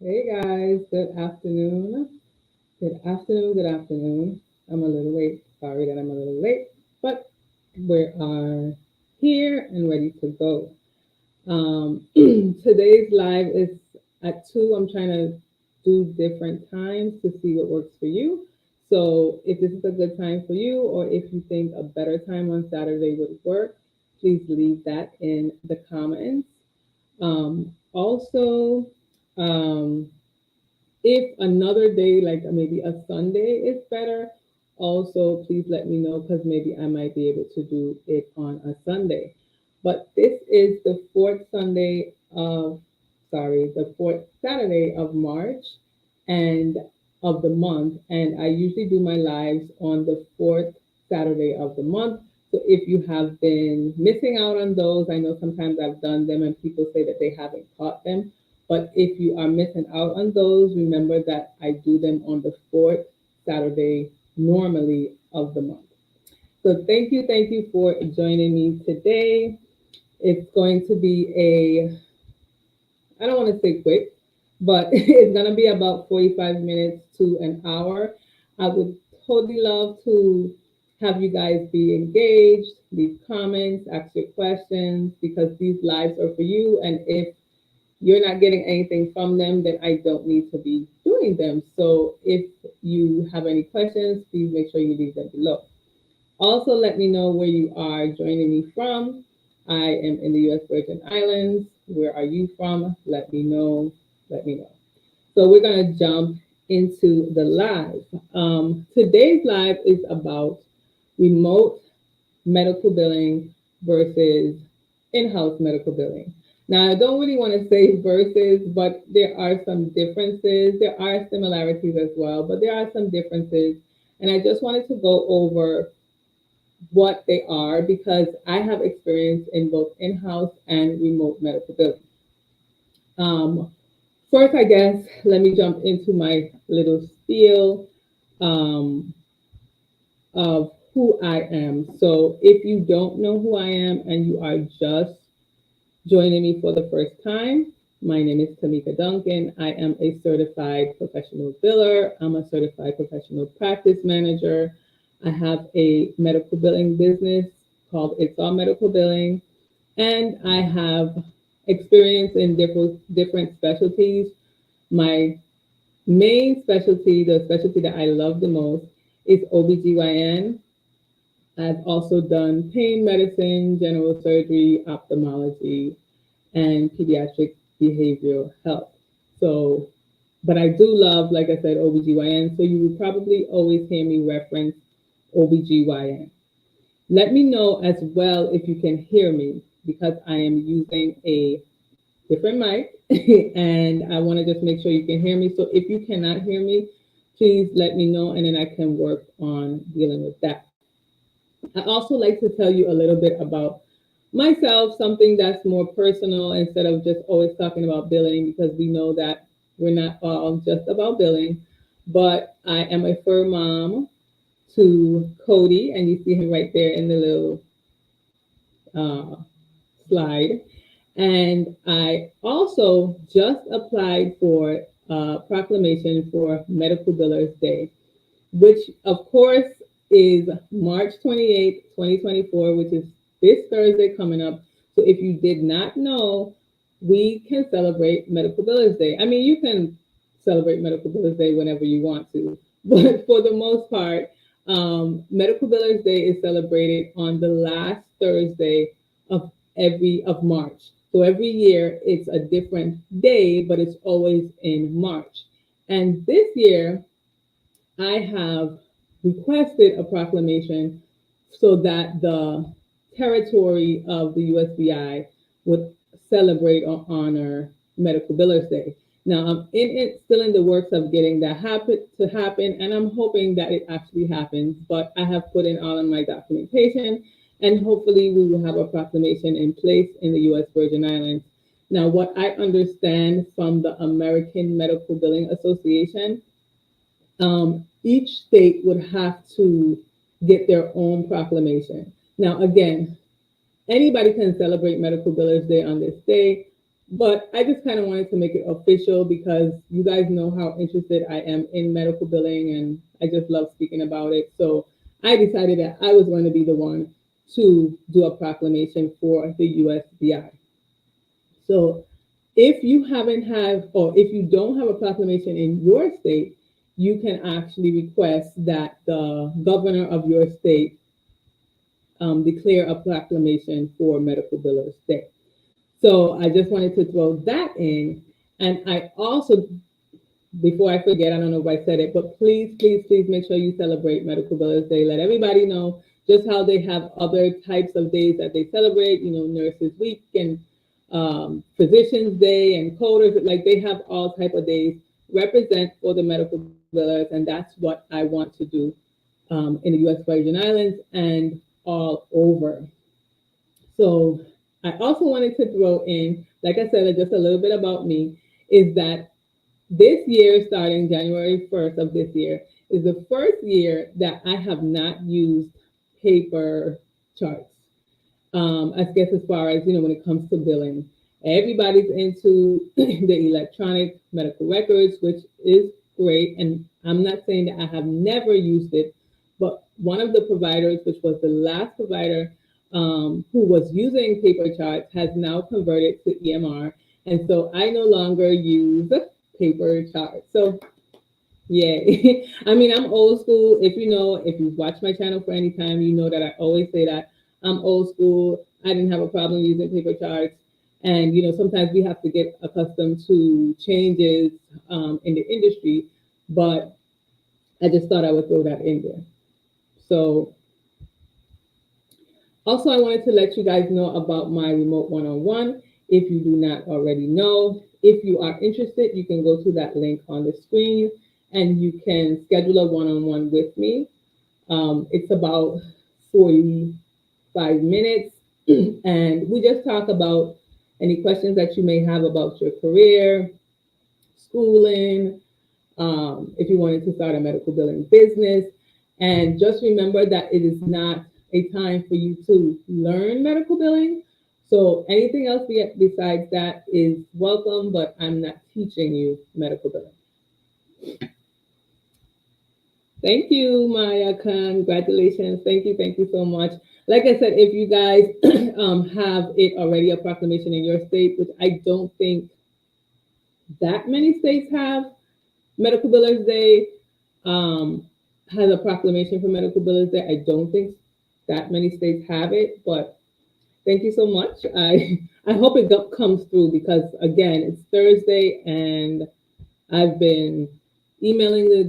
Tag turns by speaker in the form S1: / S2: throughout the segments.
S1: Hey guys, good afternoon. Good afternoon, good afternoon. I'm a little late. Sorry that I'm a little late, but we are here and ready to go. Today's live is at 2. I'm trying to do different times to see what works for you. So if this is a good time for you, or if you think a better time on Saturday would work, please leave that in the comments. Also, um, if another day, like maybe a Sunday, is better, also please let me know because maybe I might be able to do it on a Sunday. But this is the the fourth Saturday of March and of the month. And I usually do my lives on the fourth Saturday of the month. So if you have been missing out on those, I know sometimes I've done them and people say that they haven't caught them. But if you are missing out on those, remember that I do them on the fourth Saturday normally of the month. So thank you for joining me today. It's going to be I don't want to say quick, but it's going to be about 45 minutes to an hour. I would totally love to have you guys be engaged, leave comments, ask your questions, because these lives are for you. And if you're not getting anything from them, then I don't need to be doing them. So if you have any questions, please make sure you leave them below. Also, let me know where you are joining me from. I am in the U.S. Virgin Islands. Where are you from? Let me know. Let me know. So we're going to jump into the live. Today's live is about remote medical billing versus in-house medical billing. Now, I don't really want to say versus, but there are some differences. There are similarities as well, but there are some differences. And I just wanted to go over what they are because I have experience in both in-house and remote medical billing. Um, First, I guess, let me jump into my little spiel um, of who I am. So, if you don't know who I am and you are just joining me for the first time, my name is Tamika Duncan. I am a certified professional biller. I'm a certified professional practice manager. I have a medical billing business called It's All Medical Billing, and I have experience in different specialties. My main specialty, the specialty that I love the most, is OBGYN. I've also done pain medicine, general surgery, ophthalmology, and pediatric behavioral health. So, but I do love, like I said, OBGYN. So you will probably always hear me reference OBGYN. Let me know as well if you can hear me because I am using a different mic and I want to just make sure you can hear me. So if you cannot hear me, please let me know and then I can work on dealing with that. I also like to tell you a little bit about myself, something that's more personal instead of just always talking about billing because we know that we're not all just about billing. But I am a fur mom to Cody, and you see him right there in the little uh, slide. And I also just applied for a proclamation for Medical Billers Day, which of course is March 28th, 2024, which is this Thursday coming up. So if you did not know, we can celebrate Medical Billers Day. I mean, you can celebrate Medical Billers Day whenever you want to, but for the most part, Medical Billers Day is celebrated on the last Thursday of of March. So every year it's a different day, but it's always in March. And this year I have requested a proclamation so that the territory of the USVI would celebrate or honor Medical Billers Day. Now I'm in it, still in the works of getting that happen, and I'm hoping that it actually happens. But I have put in all of my documentation, and hopefully we will have a proclamation in place in the U.S. Virgin Islands. Now, what I understand from the American Medical Billing Association, each state would have to get their own proclamation. Now, again, anybody can celebrate Medical Billers Day on this day, But I just kind of wanted to make it official because you guys know how interested I am in medical billing and I just love speaking about it. So I decided that I was going to be the one to do a proclamation for the USDI. So if you haven't had, or if you don't have a proclamation in your state, you can actually request that the governor of your state declare a proclamation for Medical Billers Day. So I just wanted to throw that in. And I also, before I forget, I don't know if I said it, but please, please, please make sure you celebrate Medical Billers Day. Let everybody know just how they have other types of days that they celebrate, you know, Nurses Week and Physicians Day and Coders. Like they have all type of days represent for the medical billers, and that's what I want to do in the U.S. Virgin Islands and all over. So I also wanted to throw in, like I said, just a little bit about me, is that this year, starting January 1st of this year, is the first year that I have not used paper charts. I guess as far as, you know, when it comes to billing, everybody's into the electronic medical records, which is great. And I'm not saying that I have never used it, but one of the providers, which was the last provider who was using paper charts, has now converted to EMR. And so I no longer use paper charts. So yeah, I mean, I'm old school. If you know, if you've watched my channel for any time, you know that I always say that I'm old school. I didn't have a problem using paper charts. And, you know, sometimes we have to get accustomed to changes in the industry, but I just thought I would throw that in there. So also, I wanted to let you guys know about my remote one-on-one. If you do not already know, if you are interested, you can go to that link on the screen and you can schedule a one-on-one with me. It's about 45 minutes, and we just talk about any questions that you may have about your career, schooling, if you wanted to start a medical billing business. And just remember that it is not a time for you to learn medical billing. So anything else besides that is welcome, but I'm not teaching you medical billing. Thank you, Maya. Congratulations. Thank you so much. Like I said, if you guys have it already, a proclamation in your state, which I don't think that many states have, Medical Billers Day has a proclamation for Medical Billers Day. I don't think that many states have it, but thank you so much. I hope it comes through because again, it's Thursday and I've been emailing the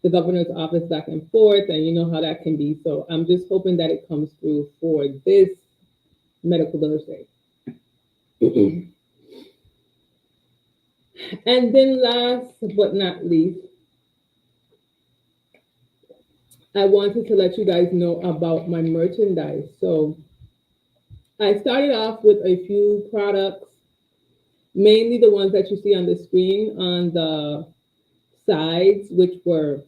S1: governor's office back and forth, and you know how that can be. So I'm just hoping that it comes through for this Medical Billers Day. And then last but not least, I wanted to let you guys know about my merchandise. So I started off with a few products, mainly the ones that you see on the screen on the sides, which were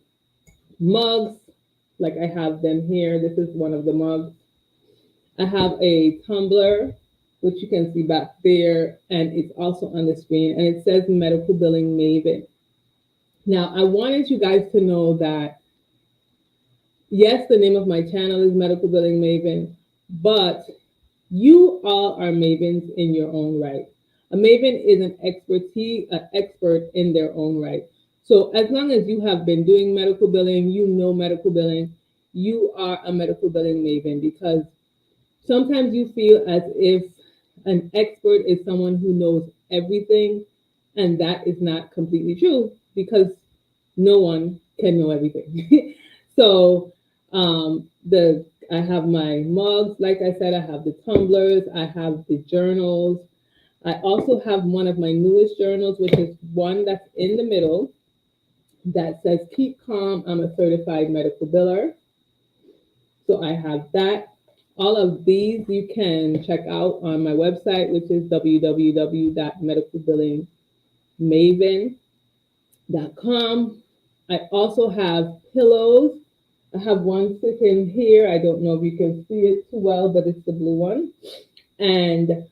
S1: mugs, like I have them here. This is one of the mugs. I have a tumbler, which you can see back there, and it's also on the screen, and it says Medical Billing Maven. Now, I wanted you guys to know that, yes, the name of my channel is Medical Billing Maven, but you all are mavens in your own right. A maven is an expert in their own right. So as long as you have been doing medical billing, you know medical billing, you are a medical billing maven because sometimes you feel as if an expert is someone who knows everything, and that is not completely true because no one can know everything. So the I have my mugs, like I said, I have the tumblers, I have the journals. I also have one of my newest journals, which is one that's in the middle that says "Keep Calm, I'm a Certified Medical Biller." So I have that. All of these you can check out on my website, which is www.medicalbillingmaven.com. I also have pillows. I have one sitting here. I don't know if you can see it too well, but it's the blue one. And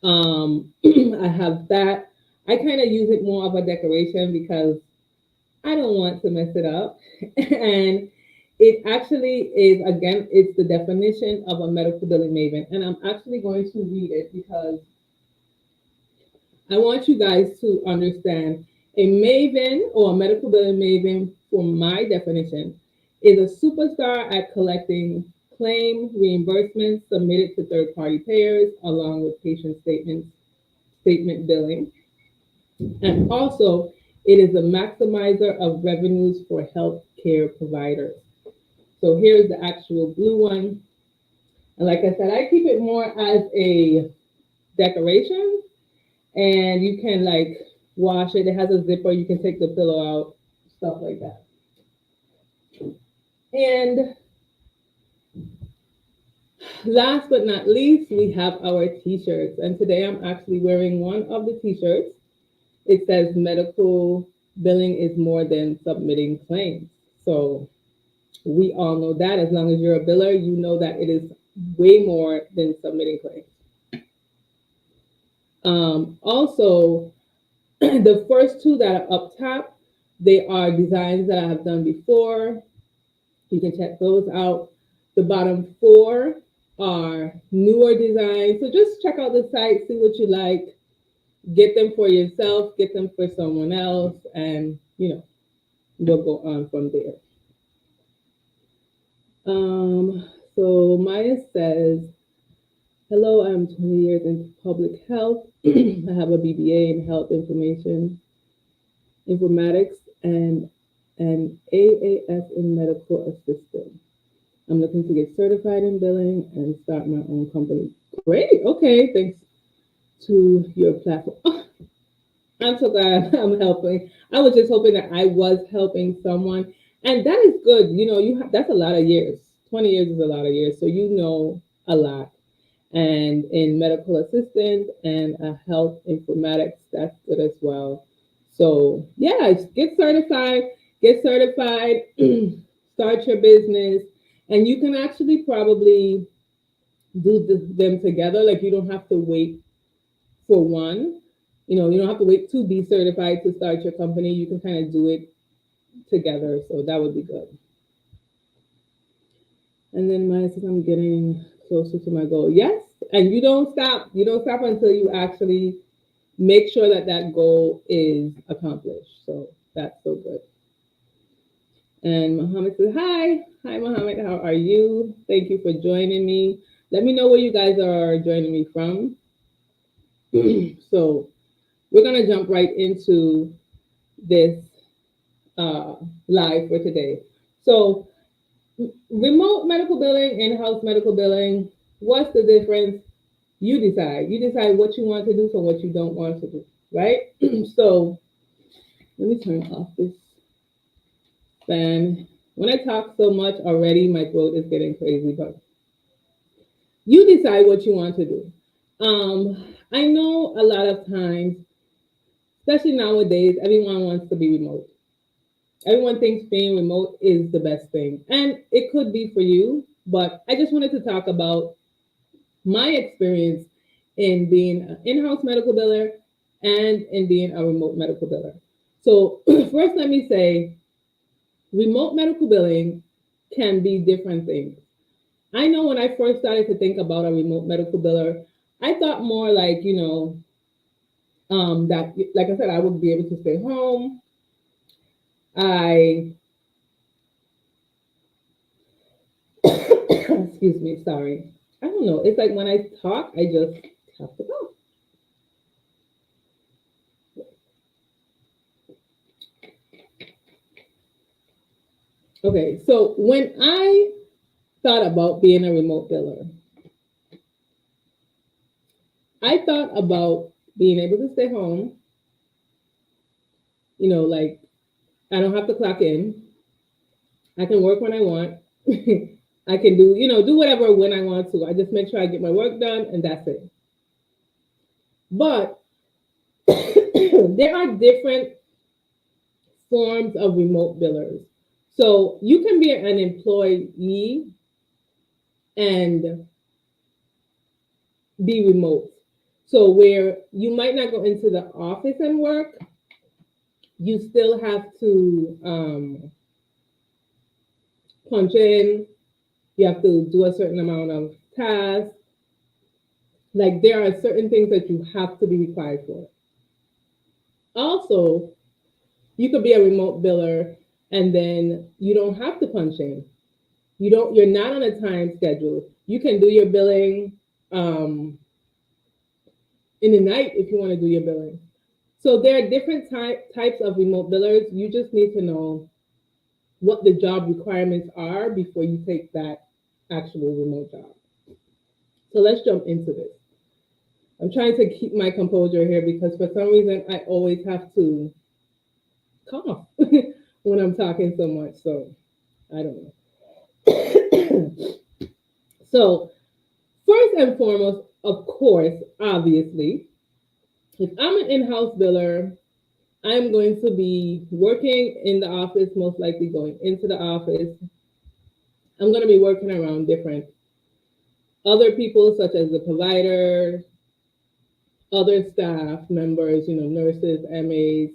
S1: I have that. I kind of use it more of a decoration because I don't want to mess it up. And it actually is, again, it's the definition of a medical billing maven. And I'm actually going to read it because I want you guys to understand a maven or a medical billing maven, for my definition, is a superstar at collecting claim reimbursements submitted to third party payers along with patient statement billing. And also, it is a maximizer of revenues for healthcare providers. So here's the actual blue one. And like I said, I keep it more as a decoration, and you can like wash it. It has a zipper. You can take the pillow out, stuff like that. And last but not least, we have our t-shirts. And today I'm actually wearing one of the t-shirts. It says medical billing is more than submitting claims. So we all know that. As long as you're a biller, you know that it is way more than submitting claims. Also, the first two that are up top, they are designs that I have done before. You can check those out. The bottom four are newer designs. So just check out the site, see what you like, get them for yourself, get them for someone else, and we'll go on from there. So Maya says, hello, I'm 20 years into public health. I have a BBA in health information, informatics, and an AAS in medical assistant. I'm looking to get certified in billing and start my own company. Great. Okay. Thanks to your platform. Oh, I'm so glad I'm helping. I was just hoping that I was helping someone. And that is good. That's a lot of years. 20 years is a lot of years. So you know a lot. And in medical assistant and health informatics, that's good as well. So yeah, get certified, start your business, and you can actually probably do them together. Like you don't have to wait for one. You don't have to wait to be certified to start your company. You can kind of do it together. So that would be good. And then Maya says, I'm getting closer to my goal. Yes. And you don't stop. You don't stop until you actually make sure that that goal is accomplished. So that's so good. And Mohammed says, hi. Hi, Mohammed. How are you? Thank you for joining me. Let me know where you guys are joining me from. So we're going to jump right into this live for today. So remote medical billing, in-house medical billing, what's the difference? You decide. You decide what you want to do from what you don't want to do, right? So let me turn off this fan. When I talk so much already, my throat is getting crazy, but you decide what you want to do. I know a lot of times, especially nowadays, everyone wants to be remote. Everyone thinks being remote is the best thing. And it could be for you, but I just wanted to talk about my experience in being an in-house medical biller and in being a remote medical biller. So first, let me say, remote medical billing can be different things. I know when I first started to think about a remote medical biller, I thought more like, that, like I said, I would be able to stay home. Excuse me, sorry. I don't know. It's like when I talk, I just have to go. Okay, so when I thought about being a remote biller, I thought about being able to stay home, like I don't have to clock in. I can work when I want. I can do whatever when I want to. I just make sure I get my work done and that's it. But there are different forms of remote billers. So you can be an employee and be remote. So where you might not go into the office and work, you still have to punch in. You have to do a certain amount of tasks. Like there are certain things that you have to be required for. Also, you could be a remote biller and then you don't have to punch in. You're not on a time schedule. You can do your billing um, in the night if you want to do your billing. So there are different types of remote billers. You just need to know what the job requirements are before you take that actual remote job. So let's jump into this. I'm trying to keep my composure here because for some reason I always have to cough when I'm talking so much. So I don't know. So first and foremost, of course, obviously, if I'm an in-house biller, I'm going to be working in the office, most likely going into the office. I'm going to be working around different other people, such as the provider, other staff members, nurses, MAs,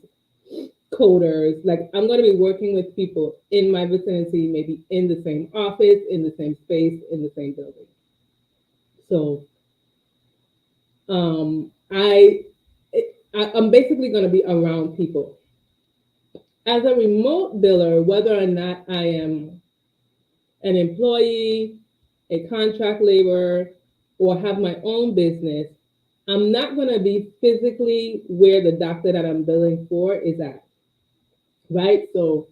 S1: coders. Like I'm going to be working with people in my vicinity, maybe in the same office, in the same space, in the same building. So I I'm basically going to be around people. As a remote biller, whether or not I am an employee, a contract laborer, or have my own business, I'm not going to be physically where the doctor that I'm billing for is at, right? So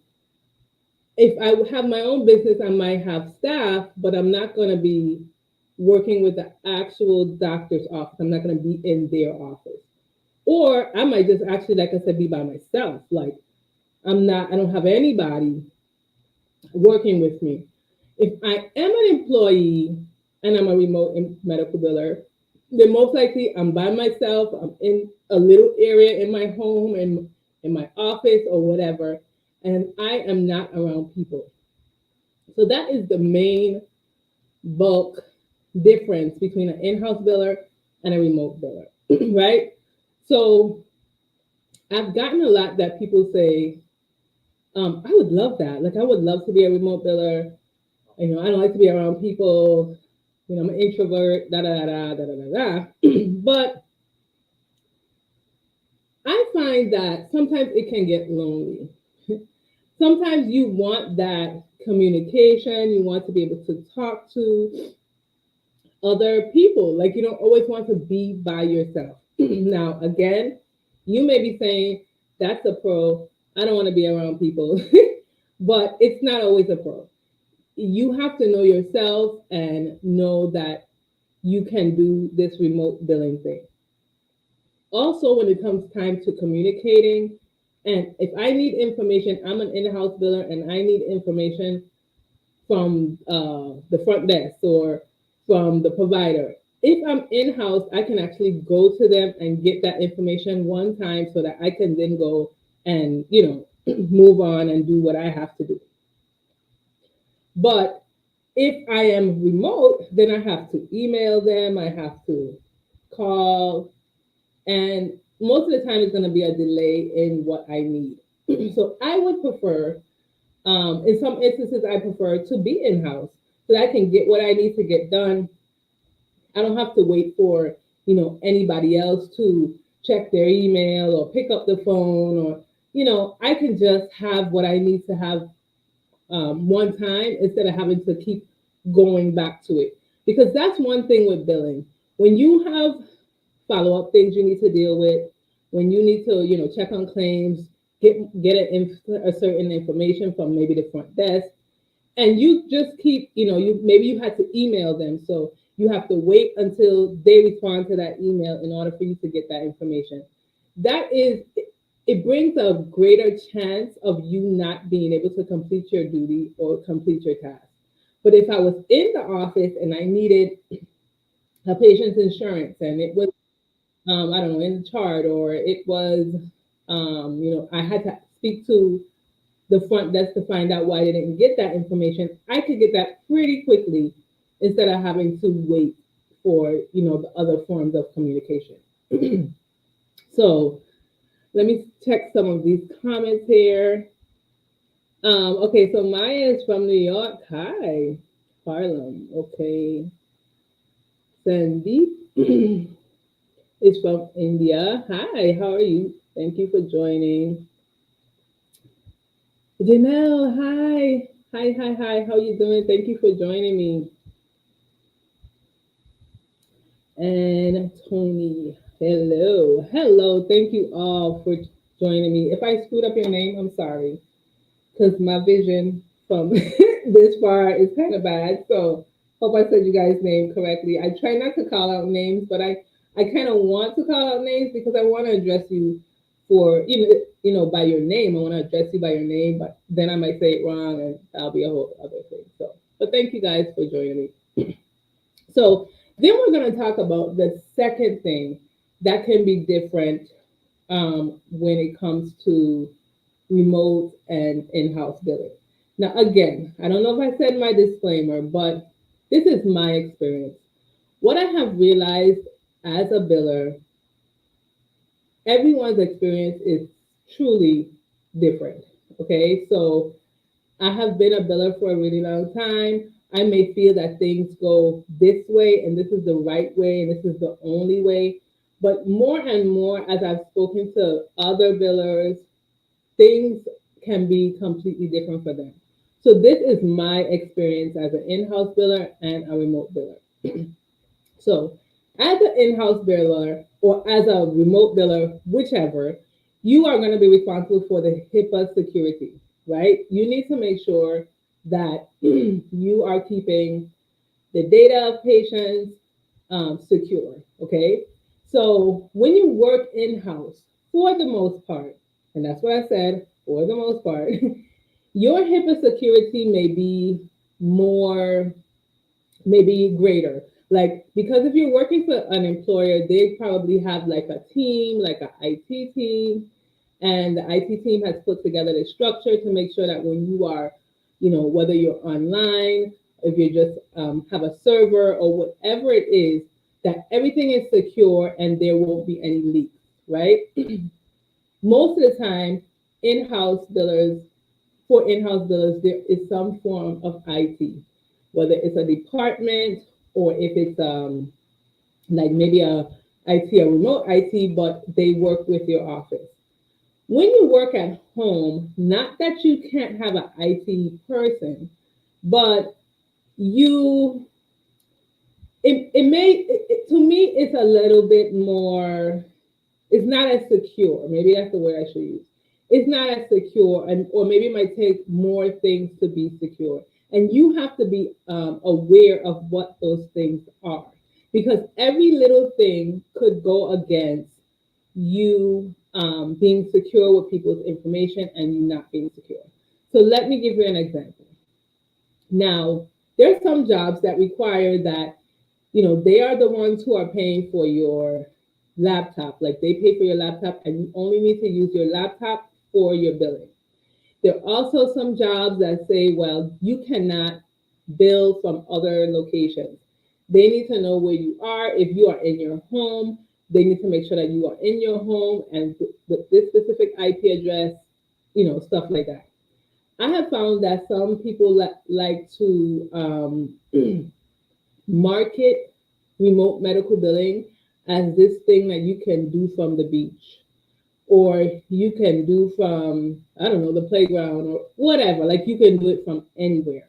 S1: if I have my own business, I might have staff, but I'm not going to be working with the actual doctor's office. I'm not going to be in their office. Or I might just actually, like I said, be by myself. Like I don't have anybody working with me. If I am an employee and I'm a remote medical biller, then most likely I'm by myself. I'm in a little area in my home and in my office or whatever, and I am not around people. So that is the main bulk difference between an in-house biller and a remote biller, right? So I've gotten a lot that people say, I would love that. Like I would love to be a remote biller. I don't like to be around people. I'm an introvert, da da da da da da da. But I find that sometimes it can get lonely. Sometimes you want that communication, you want to be able to talk to other people. Like you don't always want to be by yourself. Now, again, you may be saying, that's a pro. I don't want to be around people. But it's not always a pro. You have to know yourself and know that you can do this remote billing thing. Also, when it comes time to communicating, and if I need information, I'm an in-house biller and I need information from the front desk or from the provider. If I'm in-house, I can actually go to them and get that information one time so that I can then go and, move on and do what I have to do. But if I am remote, then I have to email them, I have to call, and most of the time it's going to be a delay in what I need. So I would prefer, in some instances, I prefer to be in house so that I can get what I need to get done. I don't have to wait for anybody else to check their email or pick up the phone, or I can just have what I need to have one time instead of having to keep going back to it. Because that's one thing with billing. When you have follow up things you need to deal with, when you need to, check on claims, get a certain information from maybe the front desk, and you just keep, maybe you had to email them, so you have to wait until they respond to that email in order for you to get that information. That is, it brings a greater chance of you not being able to complete your duty or complete your task. But if I was in the office and I needed a patient's insurance and it was, I don't know, in the chart, or it was, I had to speak to the front desk to find out why they didn't get that information, I could get that pretty quickly instead of having to wait for, the other forms of communication. So let me check some of these comments here. Okay, so Maya is from New York. Hi, Harlem. Okay, Sandeep is from India. Hi, how are you? Thank you for joining. Janelle, hi. Hi, hi, hi. How you doing? Thank you for joining me. And Tony, hello. Hello. Thank you all for joining me. If I screwed up your name, I'm sorry, because my vision from this far is kind of bad. So hope I said you guys' name correctly. I try not to call out names, but I kind of want to call out names because I want to address you for by your name. I want to address you by your name, but then I might say it wrong, and that'll be a whole other thing. So, but thank you guys for joining me. So then we're going to talk about the second thing that can be different when it comes to remote and in-house billing. Now, again, I don't know if I said my disclaimer, but this is my experience. What I have realized as a biller, everyone's experience is truly different. Okay, so I have been a biller for a really long time. I may feel that things go this way and this is the right way and this is the only way. But more and more, as I've spoken to other billers, things can be completely different for them. So this is my experience as an in-house biller and a remote biller. So as an in-house biller or as a remote biller, whichever, you are going to be responsible for the HIPAA security, right? You need to make sure that you are keeping the data of patients secure, okay? So when you work in-house, for the most part, and that's what I said, for the most part, your HIPAA security may be more, maybe greater. Like, because if you're working for an employer, they probably have like a team, like an IT team, and the IT team has put together the structure to make sure that when you are, whether you're online, if you just have a server or whatever it is, that everything is secure and there won't be any leaks, right? Most of the time, in-house billers, for in-house billers, there is some form of IT, whether it's a department or if it's like maybe a remote IT, but they work with your office. When you work at home, not that you can't have an IT person, but you it may to me it's a little bit more, it's not as secure. Maybe that's the word I should use. It's not as secure, and or maybe it might take more things to be secure. And you have to be aware of what those things are, because every little thing could go against you being secure with people's information and you not being secure. So let me give you an example. Now, there's some jobs that require that they are the ones who are paying for your laptop. Like, they pay for your laptop and you only need to use your laptop for your billing. There are also some jobs that say, well, you cannot bill from other locations. They need to know where you are. If you are in your home, they need to make sure that you are in your home and with this specific IP address, stuff like that. I have found that some people like to market remote medical billing as this thing that you can do from the beach, or you can do from, I don't know, the playground or whatever. Like, you can do it from anywhere.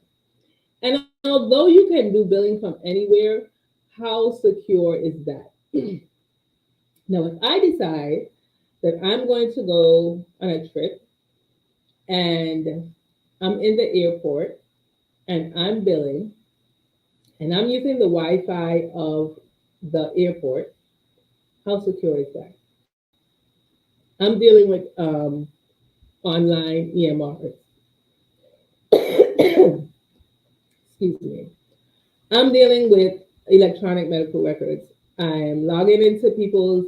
S1: And although you can do billing from anywhere, how secure is that? Now, if I decide that I'm going to go on a trip and I'm in the airport and I'm billing and I'm using the Wi-Fi of the airport, how secure is that? I'm dealing with online EMRs. Excuse me. I'm dealing with electronic medical records. I'm logging into people's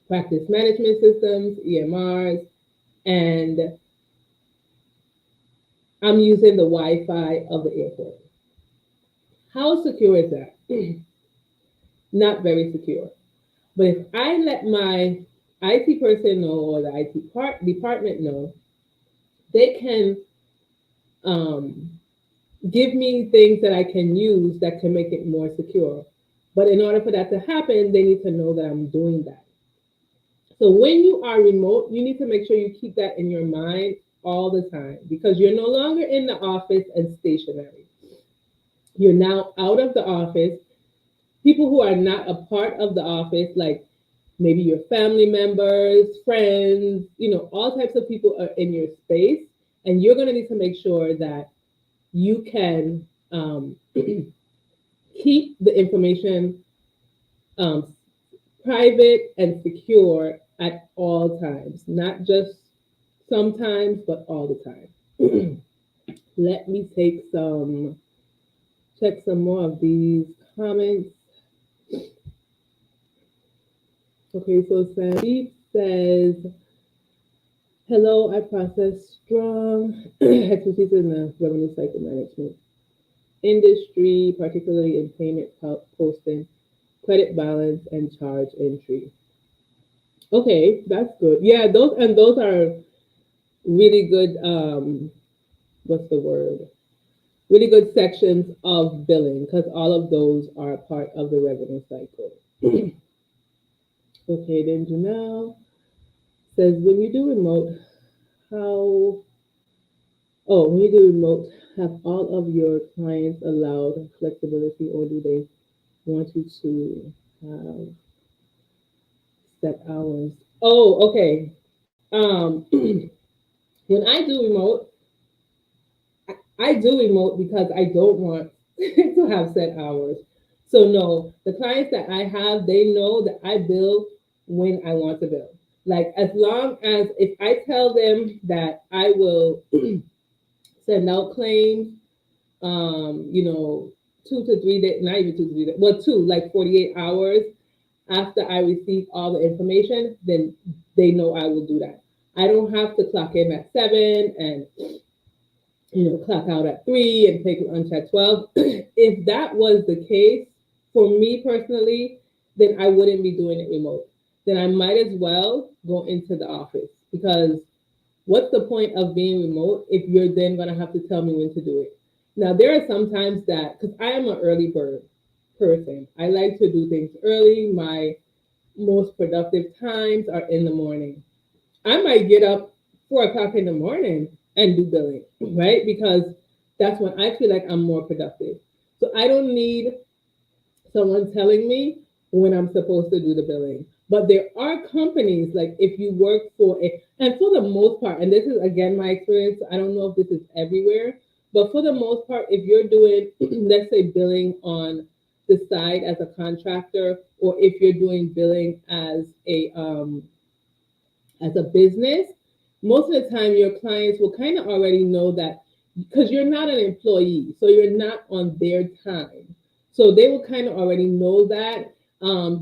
S1: practice management systems, EMRs, and I'm using the Wi-Fi of the airport. How secure is that? Not very secure. But if I let my IT person know or the department know, they can um, give me things that I can use that can make it more secure. But in order for that to happen, they need to know that I'm doing that. So when you are remote, you need to make sure you keep that in your mind all the time because you're no longer in the office and stationary. You're now out of the office. People who are not a part of the office, like maybe your family members, friends, all types of people are in your space. And you're going to need to make sure that you can keep the information um, private and secure at all times, not just sometimes, but all the time. Let me check some more of these comments. Okay, so Sandeep says, hello, I process strong expertise in the revenue cycle management industry, particularly in payment posting, credit balance, and charge entry. Okay, that's good. Yeah, those are really good. What's the word? Really good sections of billing because all of those are part of the revenue cycle. Okay, then Janelle says when you do remote, how when you do remote, have all of your clients allowed flexibility or do they want you to have set hours? Oh, okay. When I do remote, I do remote because I don't want to have set hours. So no, the clients that I have, they know that I bill when I want to bill. Like as long as if I tell them that I will send out claims, 2 to 3 days, not even 2 to 3 days, well, like 48 hours after I receive all the information, then they know I will do that. I don't have to clock in at 7 and clock out at 3 and take lunch at 12. If that was the case, for me personally, then I wouldn't be doing it remote. Then I might as well go into the office because what's the point of being remote if you're then going to have to tell me when to do it? Now, there are some times that, because I am an early bird person, I like to do things early. My most productive times are in the morning. I might get up 4 o'clock in the morning and do billing, right? Because that's when I feel like I'm more productive. So I don't need someone telling me when I'm supposed to do the billing. But there are companies like if you work for a, and for the most part, and this is again my experience, I don't know if this is everywhere, but for the most part, if you're doing, let's say, billing on the side as a contractor, or if you're doing billing as a business, most of the time your clients will kind of already know that because you're not an employee, so you're not on their time. So they will kind of already know that.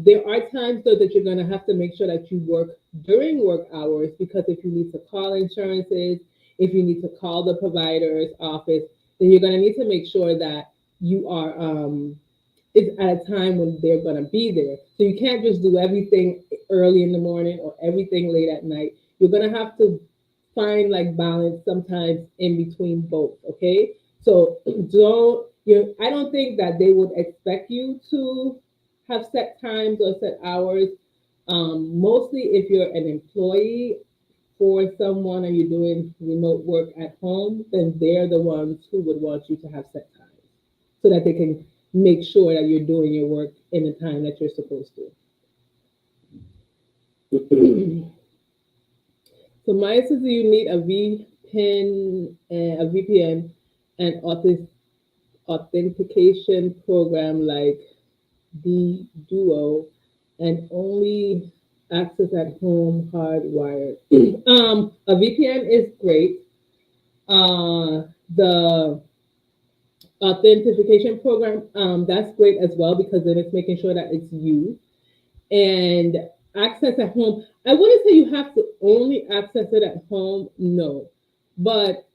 S1: There are times though that you're going to have to make sure that you work during work hours because if you need to call insurances, if you need to call the provider's office, then you're going to need to make sure that you are it's at a time when they're going to be there. So you can't just do everything early in the morning or everything late at night. You're going to have to find like balance sometimes in between both. Okay. So I don't think that they would expect you to have set times or set hours. Mostly if you're an employee for someone and you're doing remote work at home, then they're the ones who would want you to have set times so that they can make sure that you're doing your work in the time that you're supposed to. So mine says you need a VPN and authentication program like Duo and only access at home hardwired. A VPN is great. The authentication program, that's great as well because then it's making sure that it's you. And access at home, I wouldn't say you have to only access it at home, no. But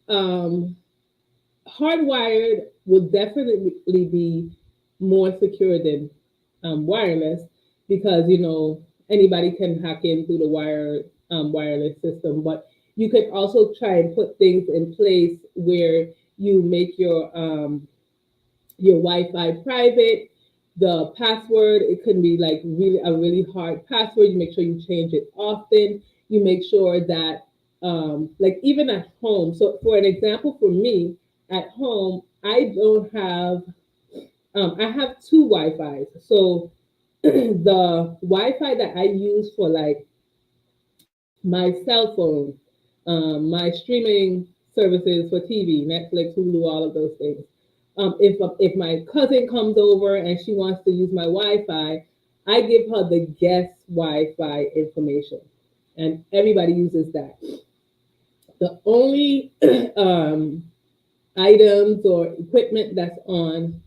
S1: hardwired will definitely be more secure than wireless. because anybody can hack in through the wireless system. But you could also try and put things in place where you make your Wi-Fi private. The password, it can be like really a really hard password. You make sure you change it often. You make sure that like even at home. So for an example, for me at home, I don't have I have two Wi-Fis. So the Wi-Fi that I use for like my cell phone, my streaming services for TV, Netflix, Hulu, all of those things. If my cousin comes over and she wants to use my Wi-Fi, I give her the guest Wi-Fi information, and everybody uses that. The only items or equipment that's on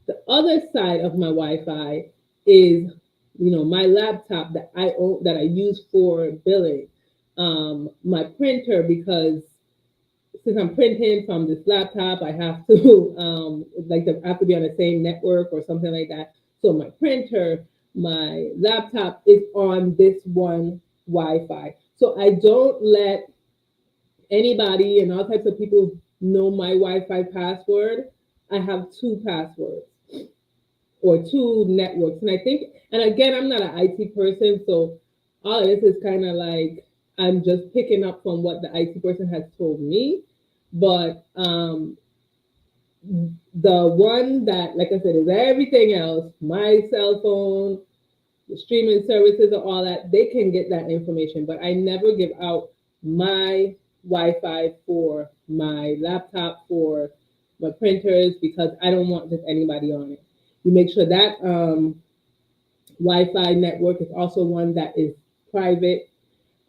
S1: the other side of my Wi-Fi is, my laptop that I own, that I use for billing, my printer, because since I'm printing from this laptop, I have to I have to be on the same network or something like that. So my printer, my laptop is on this one Wi-Fi. So I don't let anybody and all types of people know my Wi-Fi password. I have two passwords or two networks. And I think, and again, I'm not an IT person, so all of this is kind of like I'm just picking up from what the IT person has told me. But the one that, like I said, is everything else, my cell phone, the streaming services, and all that, they can get that information. But I never give out my Wi-Fi for my laptop, for my printers, because I don't want just anybody on it. You make sure that Wi-Fi network is also one that is private.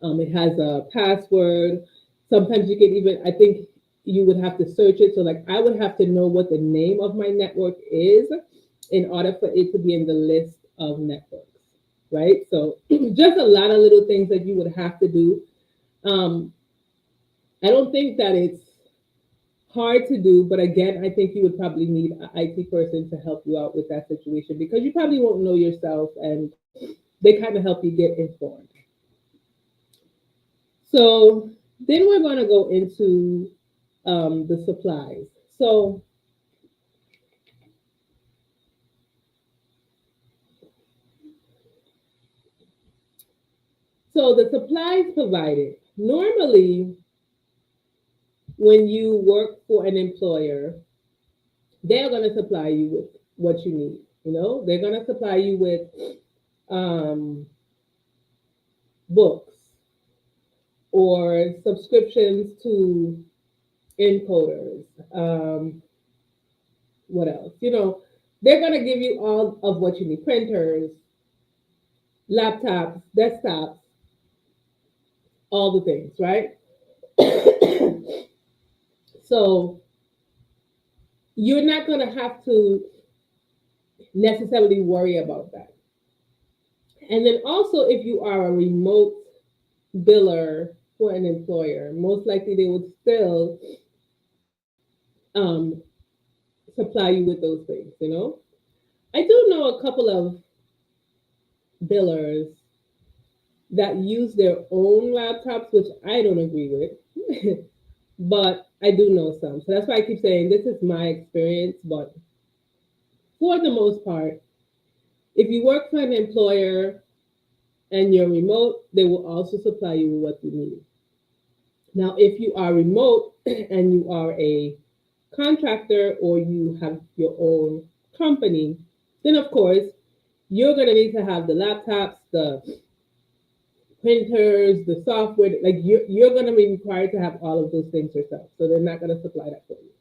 S1: It has a password. Sometimes you can even, I think you would have to search it. So, like, I would have to know what the name of my network is in order for it to be in the list of networks, right? So, just a lot of little things that you would have to do. Um, I don't think that it's hard to do, but again, I think you would probably need an IT person to help you out with that situation because you probably won't know yourself and they kind of help you get informed. So then we're going to go into the supplies. So, so the supplies provided. Normally, when you work for an employer, they're going to supply you with what you need. They're going to supply you with um, books or subscriptions to encoders. What else? They're going to give you all of what you need: printers, laptops, desktops, all the things, right? So you're not going to have to necessarily worry about that. And then also, if you are a remote biller for an employer, most likely they would still um, supply you with those things. I do know a couple of billers that use their own laptops, which I don't agree with, but I do know some. So that's why I keep saying this is my experience. But for the most part, if you work for an employer and you're remote, they will also supply you with what you need. Now, if you are remote and you are a contractor or you have your own company, then of course you're going to need to have the laptops, the printers, the software. Like you're going to be required to have all of those things yourself. So they're not going to supply that for you.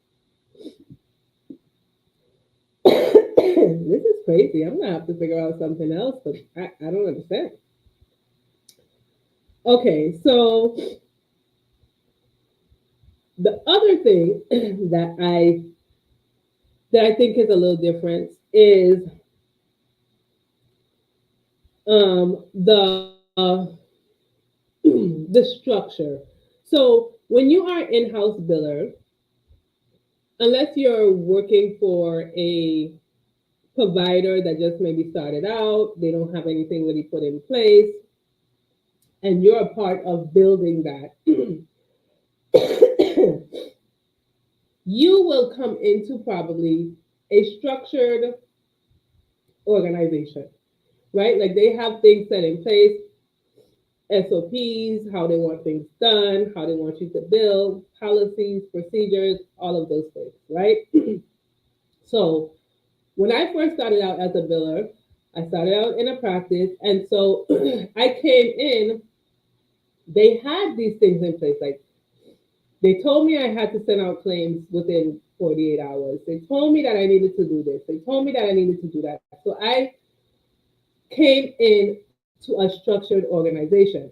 S1: This is crazy. I'm going to have to figure out something else, but I don't understand. Okay, so the other thing that I think is a little different is the the structure. So when you are in-house biller, unless you're working for a provider that just maybe started out, they don't have anything really put in place, and you're a part of building that, you will come into probably a structured organization, right? Like they have things set in place, SOPs, how they want things done, how they want you to build, policies, procedures, all of those things, right? So when I first started out as a biller, I started out in a practice, and so I came in, they had these things in place. Like they told me I had to send out claims within 48 hours. They told me that I needed to do this. They told me that I needed to do that. So I came in to a structured organization.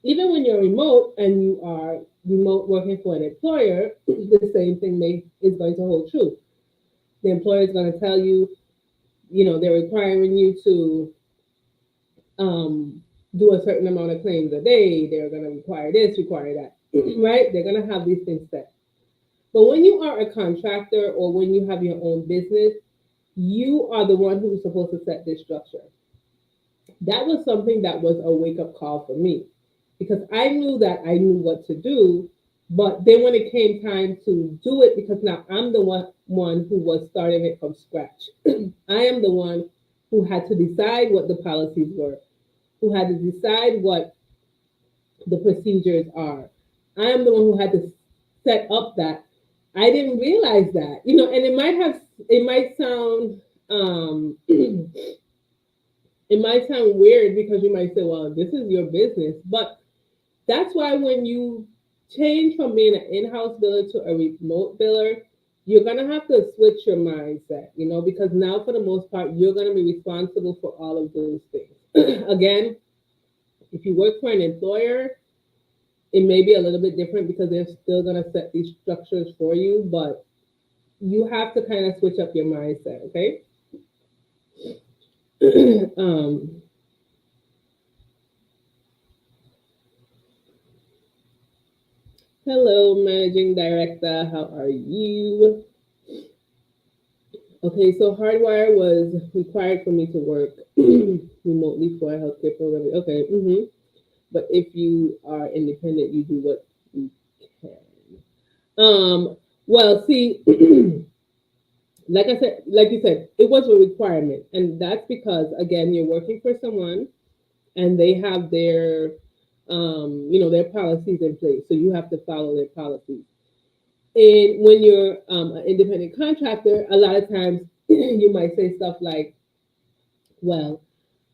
S1: Even when you're remote and you are remote working for an employer, the same thing is going to hold true. The employer is going to tell you, they're requiring you to do a certain amount of claims a day. They're going to require this, require that, right? They're going to have these things set. But when you are a contractor or when you have your own business, you are the one who's supposed to set this structure. That was something that was a wake up call for me because I knew that I knew what to do. But then when it came time to do it, because now I'm the one who was starting it from scratch, I am the one who had to decide what the policies were, who had to decide what the procedures are. I am the one who had to set up that. I didn't realize that, and it might sound, it might sound weird because you might say, well, this is your business. But that's why when you change from being an in-house biller to a remote biller, you're gonna have to switch your mindset, because now for the most part, you're gonna be responsible for all of those things. Again, if you work for an employer, it may be a little bit different because they're still gonna set these structures for you, but you have to kind of switch up your mindset, okay? um, Hello, managing director. How are you? Okay, so Hardwire was required for me to work remotely for a healthcare program. Okay, but if you are independent, you do what you can. Well, see, like you said, it was a requirement, and that's because again, you're working for someone, and they have their policies in place, so you have to follow their policies. And when you're an independent contractor, a lot of times you might say stuff like, well,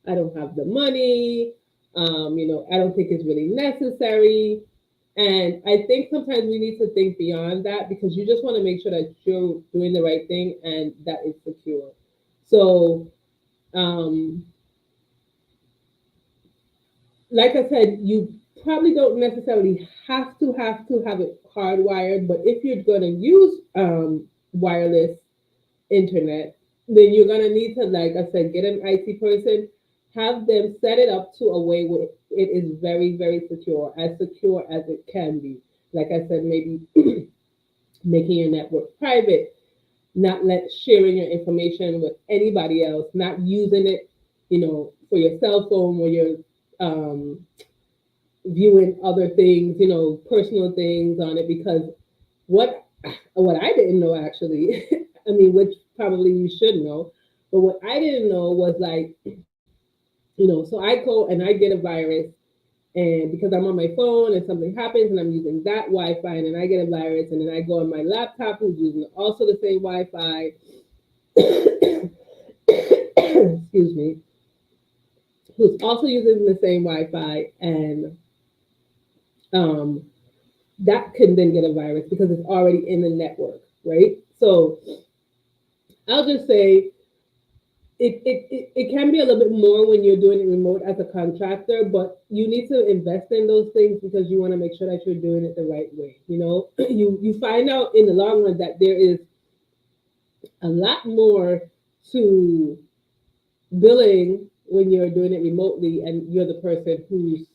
S1: I don't have the money, I don't think it's really necessary. And I think sometimes we need to think beyond that because you just want to make sure that you're doing the right thing and that it's secure. So, um, like I said, you probably don't necessarily have it hardwired, but if you're going to use wireless internet, then you're gonna need to, like I said, get an IT person, have them set it up to a way where it is very, very secure as it can be. Like I said, maybe making your network private, not sharing your information with anybody else, not using it, for your cell phone or your um, viewing other things, personal things on it. Because what what I didn't know actually, I mean, which probably you should know, but what I didn't know was like, so I go and I get a virus, and because I'm on my phone and something happens and I'm using that Wi-Fi and then I get a virus, and then I go on my laptop who's using also the same Wi-Fi, excuse me, who's also using the same Wi-Fi, and um, that can then get a virus because it's already in the network, right? So I'll just say it can be a little bit more when you're doing it remote as a contractor, but you need to invest in those things because you want to make sure that you're doing it the right way. You find out in the long run that there is a lot more to billing when you're doing it remotely and you're the person who's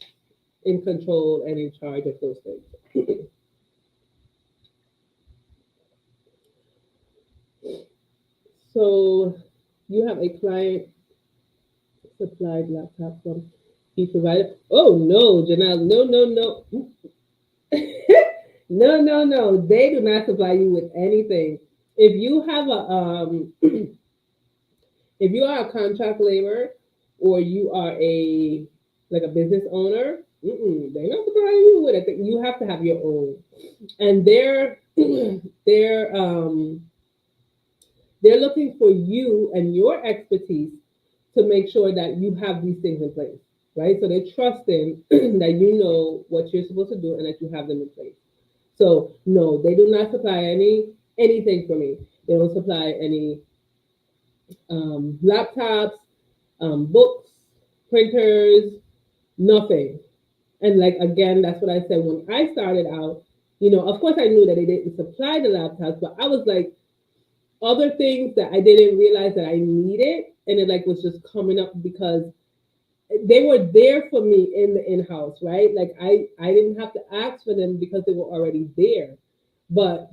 S1: in control and in charge of those things. So you have a client supplied laptop from each provider. Oh no, Janelle, no, no, no. No, no, no. They do not supply you with anything. If you have a if you are a contract labor or you are a like a business owner, they're not supplying you with it. You have to have your own, and they're they're looking for you and your expertise to make sure that you have these things in place, right? So they're trusting that you know what you're supposed to do and that you have them in place. So no, they do not supply anything for me. They don't supply any laptops, books, printers, nothing. And like again, that's what I said when I started out. You know, of course, I knew that they didn't supply the laptops, but I was like other things that I didn't realize that I needed, and it like was just coming up because they were there for me in the in-house, right? Like I didn't have to ask for them because they were already there. But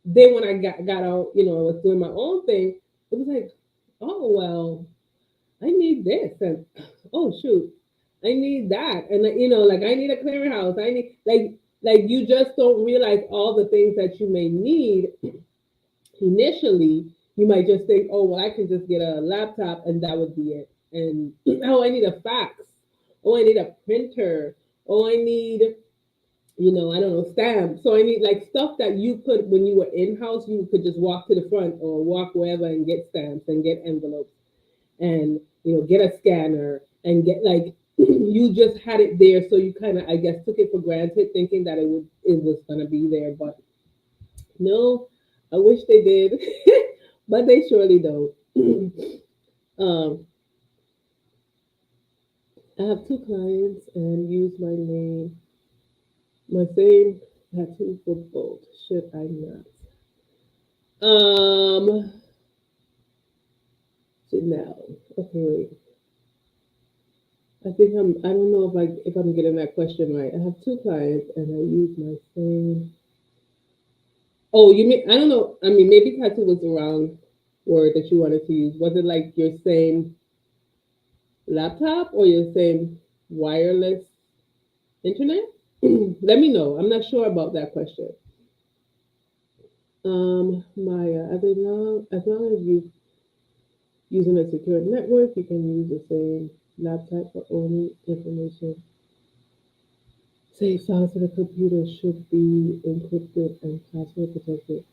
S1: then when I got out, you know, I was doing my own thing, it was like, oh well, I need this, and oh shoot, I need that, and like, you know, like I need a clearinghouse. I need like you just don't realize all the things that you may need initially. You might just think, oh well, I can just get a laptop and that would be it. And oh, I need a fax. Oh, I need a printer. Oh, I need, you know, I don't know, stamps. So I need like stuff that you could, when you were in house, you could just walk to the front or walk wherever and get stamps and get envelopes and, you know, get a scanner and get like, you just had it there. So you kind of, I guess, took it for granted thinking that it was going to be there. But no, I wish they did, but they surely don't. um, I have two clients and use my name, my same tattoo for both. Should I not? Janelle. Okay, wait. I think I don't know if I'm getting that question right. I have two clients and I use my same. Oh, you mean I don't know. I mean, maybe tattoo was the wrong word that you wanted to use. Was it like your same laptop or your same wireless internet? Let me know. I'm not sure about that question. Maya, as long as you using a secure network, you can use the same laptop for only information. Safe files for the computer should be encrypted and password protected.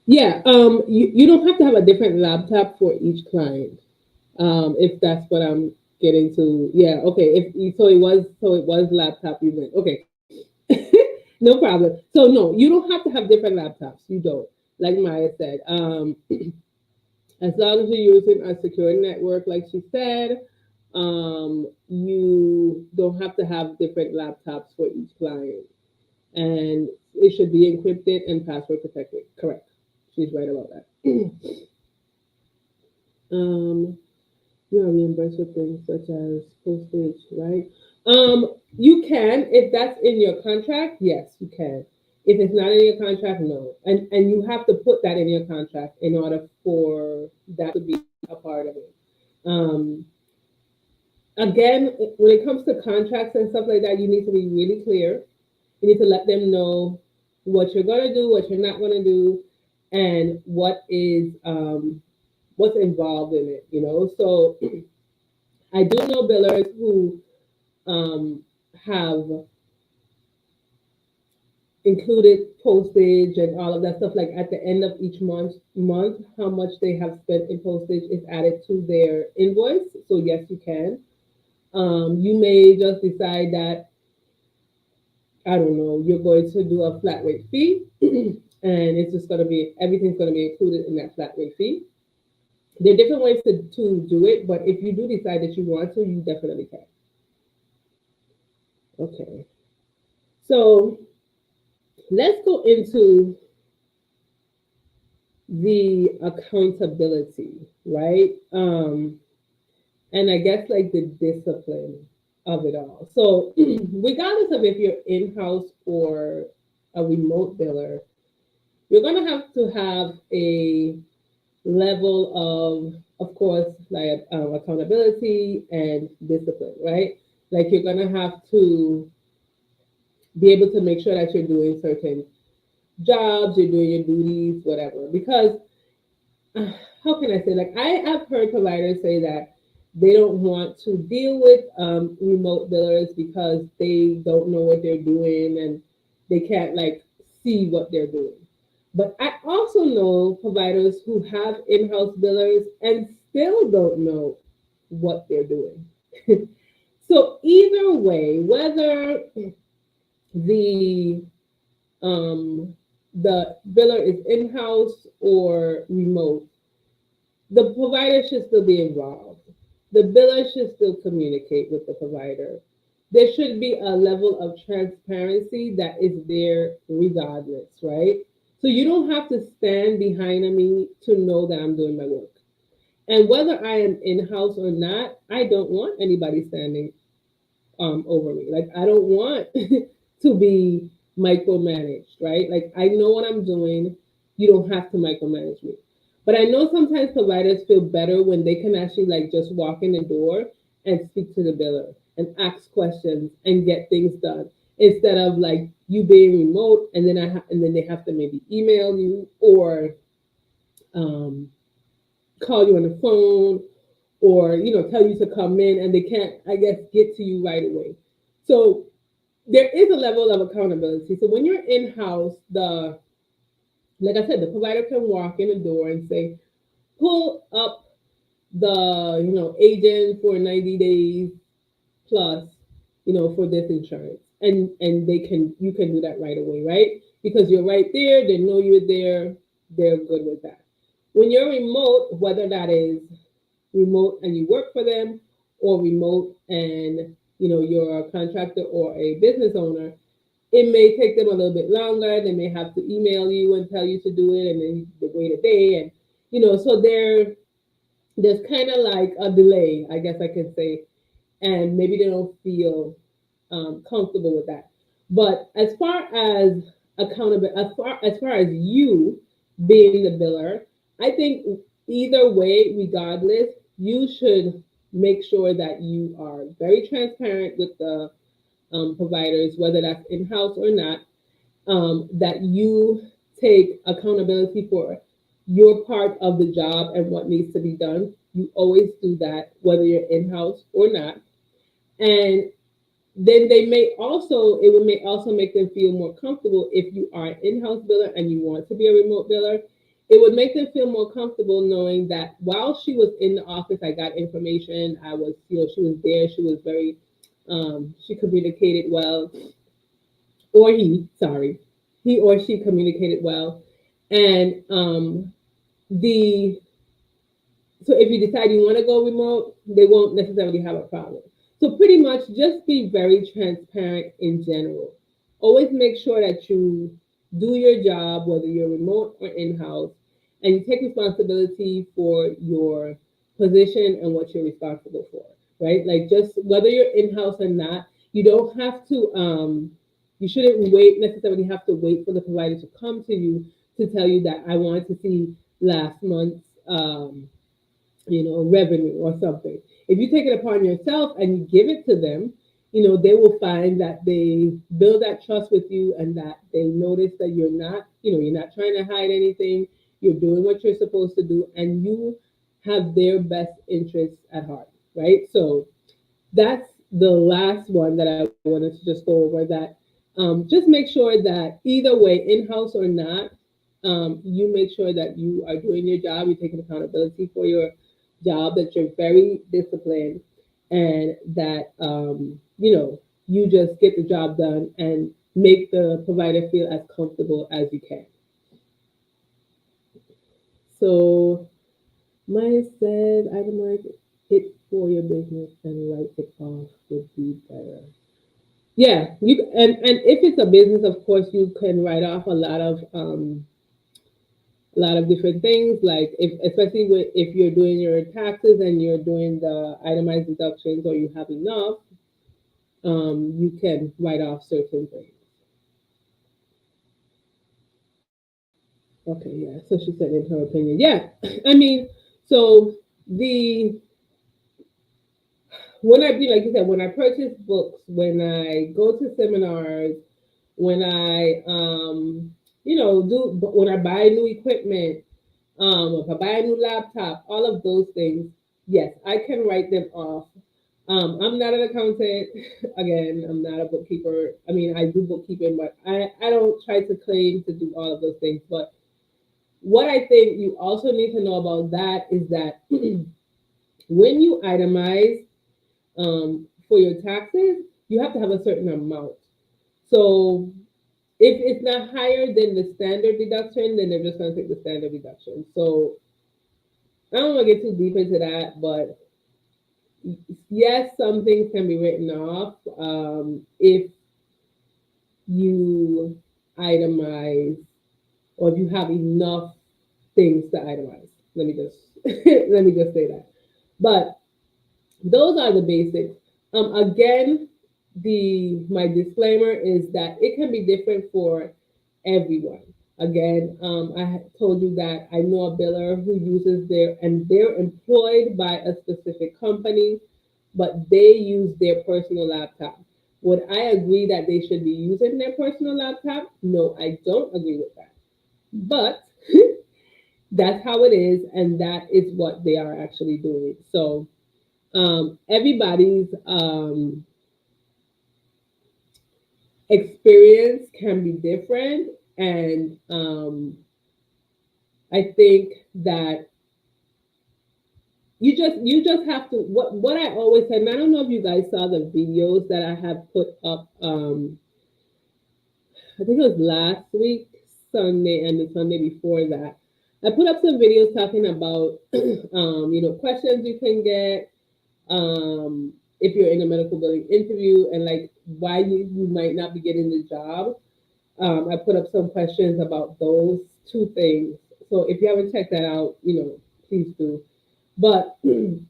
S1: Yeah, you don't have to have a different laptop for each client. If that's what I'm getting to. Yeah, okay. So it was laptop you meant. Okay. No problem. So no, you don't have to have different laptops. You don't. Like Maya said. As long as you're using a secure network, like she said, you don't have to have different laptops for each client. And it should be encrypted and password protected. Correct. She's right about that. um, you are reimbursed for things such as postage, right? You can, if that's in your contract, yes, you can. If it's not in your contract, no. And you have to put that in your contract in order for that to be a part of it. Um, Again, when it comes to contracts and stuff like that, you need to be really clear. You need to let them know what you're gonna do, what you're not gonna do, and what's involved in it. You know, so I do know billers who have included postage and all of that stuff. Like at the end of each month, how much they have spent in postage is added to their invoice. So yes, you can. You may just decide that I don't know, you're going to do a flat rate fee, and it's just going to be everything's going to be included in that flat rate fee. There are different ways to do it, but if you do decide that you want to, you definitely can. Okay, so let's go into the accountability, right? And I guess like the discipline of it all. So, regardless of if you're in house or a remote biller, you're going to have a level of course, like accountability and discipline, right? Like you're gonna have to be able to make sure that you're doing certain jobs, you're doing your duties, whatever. Because how can I say, like, I have heard providers say that they don't want to deal with remote billers because they don't know what they're doing and they can't like see what they're doing. But I also know providers who have in-house billers and still don't know what they're doing. So either way, whether the the biller is in-house or remote, the provider should still be involved. The biller should still communicate with the provider. There should be a level of transparency that is there regardless, right? So you don't have to stand behind me to know that I'm doing my work. And whether I am in house or not, I don't want anybody standing over me. Like I don't want to be micromanaged, right? Like I know what I'm doing. You don't have to micromanage me. But I know sometimes providers feel better when they can actually like just walk in the door and speak to the biller and ask questions and get things done instead of like you being remote and then and then they have to maybe email you or um, call you on the phone or tell you to come in and they can't, I guess, get to you right away. So there is a level of accountability. So when you're in house, the like I said, the provider can walk in the door and say, pull up the agent for 90 days plus, for this insurance, and they can you can do that right away, right? Because you're right there, they know you're there, they're good with that. When you're remote, whether that is remote and you work for them or remote and you're a contractor or a business owner, it may take them a little bit longer. They may have to email you and tell you to do it, and then you wait a day, and so there's kind of like a delay, I guess I can say, and maybe they don't feel comfortable with that. But as far as accountability, as far as you being the biller, I think either way, regardless, you should make sure that you are very transparent with the providers, whether that's in house or not, that you take accountability for your part of the job and what needs to be done. You always do that, whether you're in house or not. And then it would may also make them feel more comfortable if you are an in-house biller and you want to be a remote biller. It would make them feel more comfortable knowing that while she was in the office, I got information. I was, she was there. She was very, she communicated well, or he or she communicated well, and the so if you decide you want to go remote, they won't necessarily have a problem. So pretty much just be very transparent in general. Always make sure that you do your job, whether you're remote or in-house, and you take responsibility for your position and what you're responsible for, right? Like just whether you're in-house or not, you don't have to you shouldn't wait necessarily have to wait for the provider to come to you to tell you that I wanted to see last month's revenue or something. If you take it upon yourself and you give it to them, they will find that they build that trust with you and that they notice that you're not trying to hide anything. You're doing what you're supposed to do and you have their best interests at heart, right? So that's the last one that I wanted to just go over that just make sure that either way, in-house or not, you make sure that you are doing your job, you're taking accountability for your job, that you're very disciplined, and that you just get the job done and make the provider feel as comfortable as you can. So Maya said, itemize it for your business and write it off would be better. Yeah, and if it's a business, of course, you can write off a lot of different things. Like especially if you're doing your taxes and you're doing the itemized deductions, or you have enough, you can write off certain things. Okay, yeah. So she said in her opinion. Yeah. I mean, so the when I be like you said, when I purchase books, when I go to seminars, when I do when I buy new equipment, if I buy a new laptop, all of those things, yes, I can write them off. I'm not an accountant. Again, I'm not a bookkeeper. I mean, I do bookkeeping, but I don't try to claim to do all of those things. But what I think you also need to know about that is that when you itemize for your taxes, you have to have a certain amount. So if it's not higher than the standard deduction, then they're just going to take the standard deduction. So I don't want to get too deep into that, but yes, some things can be written off if you itemize or if you have enough things to itemize. Let me just let me just say that. But those are the basics. Again, the my disclaimer is that it can be different for everyone. Again, I told you that I know a biller who uses they're employed by a specific company, but they use their personal laptop. Would I agree that they should be using their personal laptop? No, I don't agree with that. But that's how it is, and that is what they are actually doing. So everybody's experience can be different, and I think that you just have to what I always say, and I don't know if you guys saw the videos that I have put up. I think it was last week Sunday and the Sunday before that. I put up some videos talking about questions you can get if you're in a medical billing interview, and like why you might not be getting the job. I put up some questions about those two things. So if you haven't checked that out, please do. But when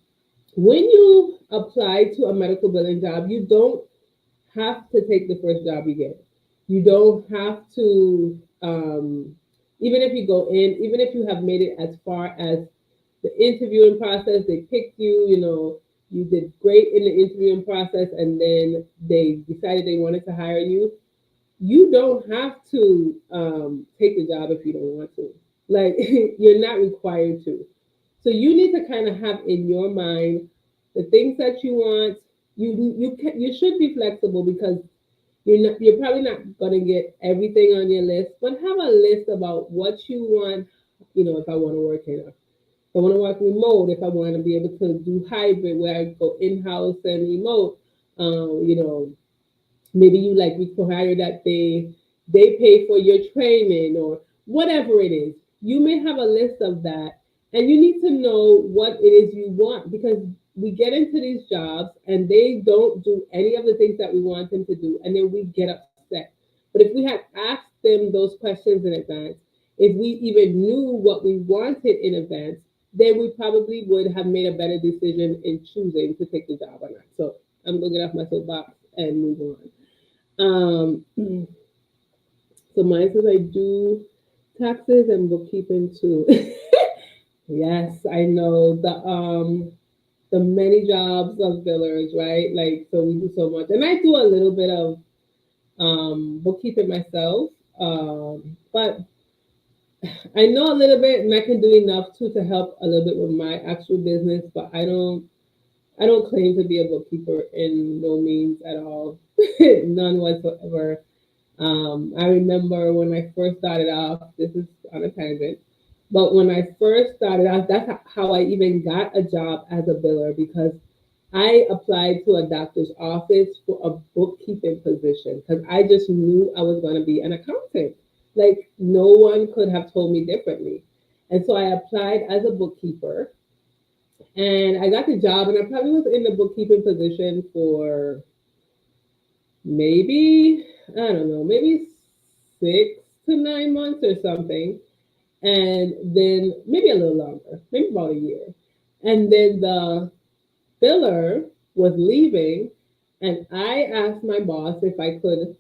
S1: you apply to a medical billing job, you don't have to take the first job you get. You don't have to, even if you go in, even if you have made it as far as the interviewing process, they picked you, you did great in the interviewing process, and then they decided they wanted to hire you. You don't have to take the job if you don't want to. Like, you're not required to. So you need to kind of have in your mind the things that you want. You should be flexible because you're probably not gonna get everything on your list, but have a list about what you want. If I want to work if I want to work remote, if I want to be able to do hybrid where I go in house and remote, you know, maybe you like require that they pay for your training or whatever it is. You may have a list of that, and you need to know what it is you want, because we get into these jobs and they don't do any of the things that we want them to do, and then we get upset. But if we had asked them those questions in advance, if we even knew what we wanted in advance, then we probably would have made a better decision in choosing to take the job or not. So I'm gonna get off my soapbox and move on. So mine says I do taxes and bookkeeping too. Yes, I know the many jobs of billers, right? Like, so we do so much, and I do a little bit of bookkeeping myself. But I know a little bit, and I can do enough too to help a little bit with my actual business. But I don't claim to be a bookkeeper in no means at all, none whatsoever. I remember when I first started off, this is on a tangent, but when I first started off, that's how I even got a job as a biller, because I applied to a doctor's office for a bookkeeping position because I just knew I was going to be an accountant. Like, no one could have told me differently. And so I applied as a bookkeeper, and I got the job, and I probably was in the bookkeeping position for maybe, I don't know, maybe 6 to 9 months or something. And then maybe a little longer, maybe about a year. And then the biller was leaving, and I asked my boss if I could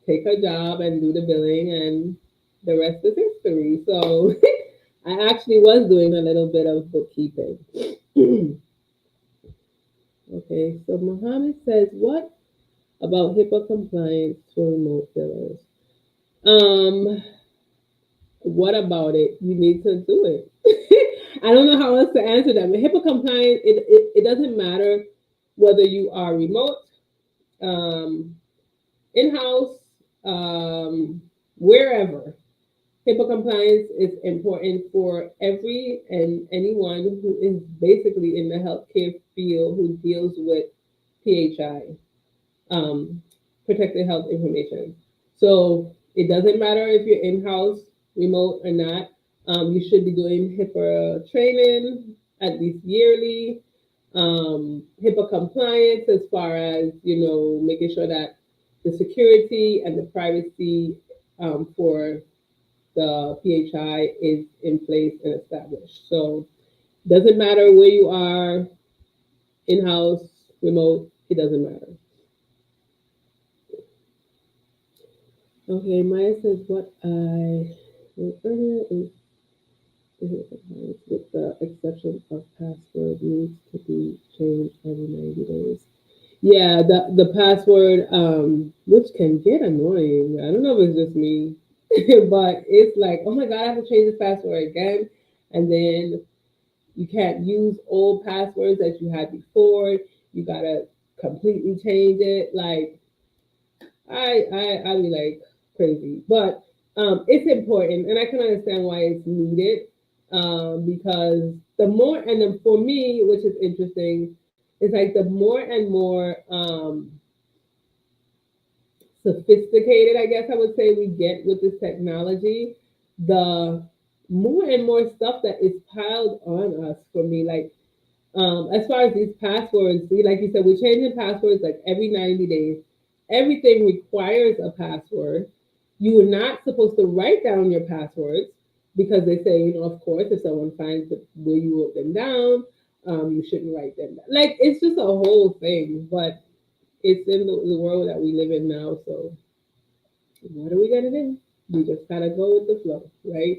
S1: take her job and do the billing and the rest is history. So I actually was doing a little bit of bookkeeping. Okay, so Mohammed says, what about HIPAA compliance for remote billers? Um, what about it? You need to do it. I don't know how else to answer that. But HIPAA compliance, it doesn't matter whether you are remote, um, in-house, wherever. HIPAA compliance is important for every and anyone who is basically in the healthcare field who deals with PHI, um, protected health information. So it doesn't matter if you're in-house, remote or not. You should be doing HIPAA training at least yearly. HIPAA compliance as far as making sure that the security and the privacy for the PHI is in place and established. So doesn't matter where you are, in-house, remote, it doesn't matter. Okay, Maya says what I wrote earlier is with the exception of password needs to be changed every 90 days. Yeah, the password, which can get annoying. I don't know if it's just me, but it's like, oh my god, I have to change this password again, and then you can't use old passwords that you had before. You gotta completely change it. Like I be like crazy, but it's important, and I can understand why it's needed. Because the more, and then for me, which is interesting, is like the more and more sophisticated, I guess I would say, we get with this technology, the more and more stuff that is piled on us. For me, like as far as these passwords, see, like you said, we're changing passwords like every 90 days. Everything requires a password. You are not supposed to write down your passwords because they say, of course, if someone finds where you wrote them down, you shouldn't write them down. Like, it's just a whole thing, but it's in the world that we live in now. So, what are we going to do? We just gotta go with the flow, right?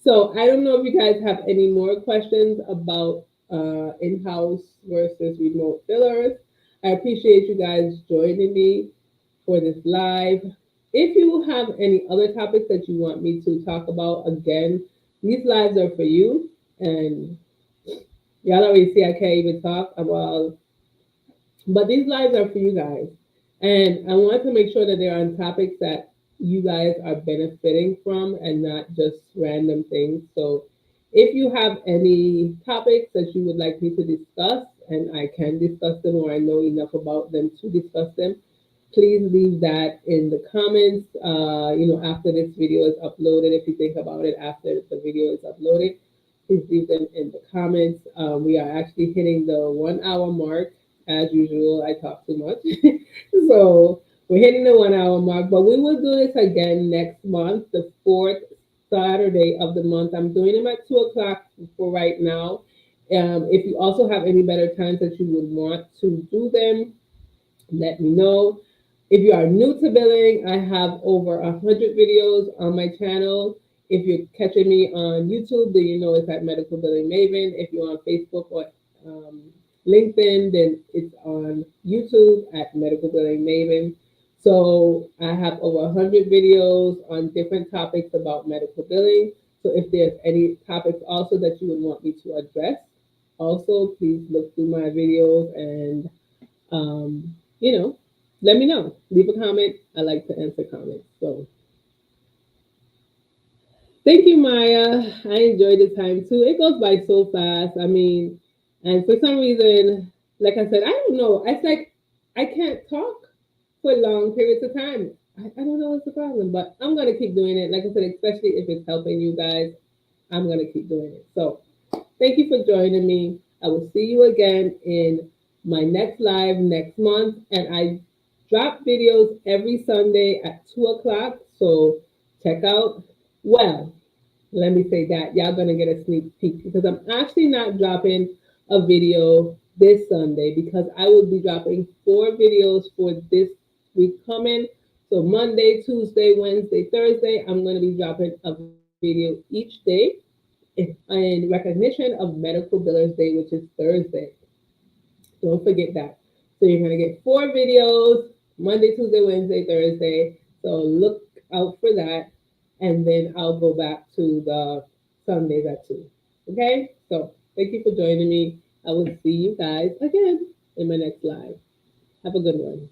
S1: So I don't know if you guys have any more questions about in-house versus remote fillers. I appreciate you guys joining me for this live. If you have any other topics that you want me to talk about, again, these lives are for you. And y'all already see I can't even talk about, but these lives are for you guys. And I want to make sure that they're on topics that you guys are benefiting from and not just random things. So if you have any topics that you would like me to discuss and I can discuss them or I know enough about them to discuss them, please leave that in the comments. After this video is uploaded, if you think about it after the video is uploaded, please leave them in the comments. We are actually hitting the 1 hour mark. As usual, I talk too much. So we're hitting the 1 hour mark, but we will do this again next month, the fourth Saturday of the month. I'm doing them at 2 o'clock for right now. If you also have any better times that you would want to do them, let me know. If you are new to billing, I have over 100 videos on my channel. If you're catching me on YouTube, then you know it's at Medical Billing Maven. If you're on Facebook or um, LinkedIn, then it's on YouTube at Medical Billing Maven. So I have over 100 videos on different topics about medical billing. So if there's any topics also that you would want me to address, also please look through my videos and um, you know, let me know. Leave a comment. I like to answer comments. So thank you, Maya. I enjoyed the time too. It goes by so fast. I mean, and for some reason, like I said, I don't know. It's like I can't talk for long periods of time. I don't know what's the problem, but I'm gonna keep doing it. Like I said, especially if it's helping you guys, I'm gonna keep doing it. So thank you for joining me. I will see you again in my next live next month. And I drop videos every Sunday at 2 o'clock. So check out. Well, let me say that. Y'all gonna get a sneak peek because I'm actually not dropping a video this Sunday because I will be dropping 4 videos for this week coming. So Monday, Tuesday, Wednesday, Thursday, I'm going to be dropping a video each day in recognition of Medical Billers Day, which is Thursday. Don't forget that. So you're going to get 4 videos Monday, Tuesday, Wednesday, Thursday. So look out for that. And then I'll go back to the Sundays at 2. Okay? So thank you for joining me. I will see you guys again in my next live. Have a good one.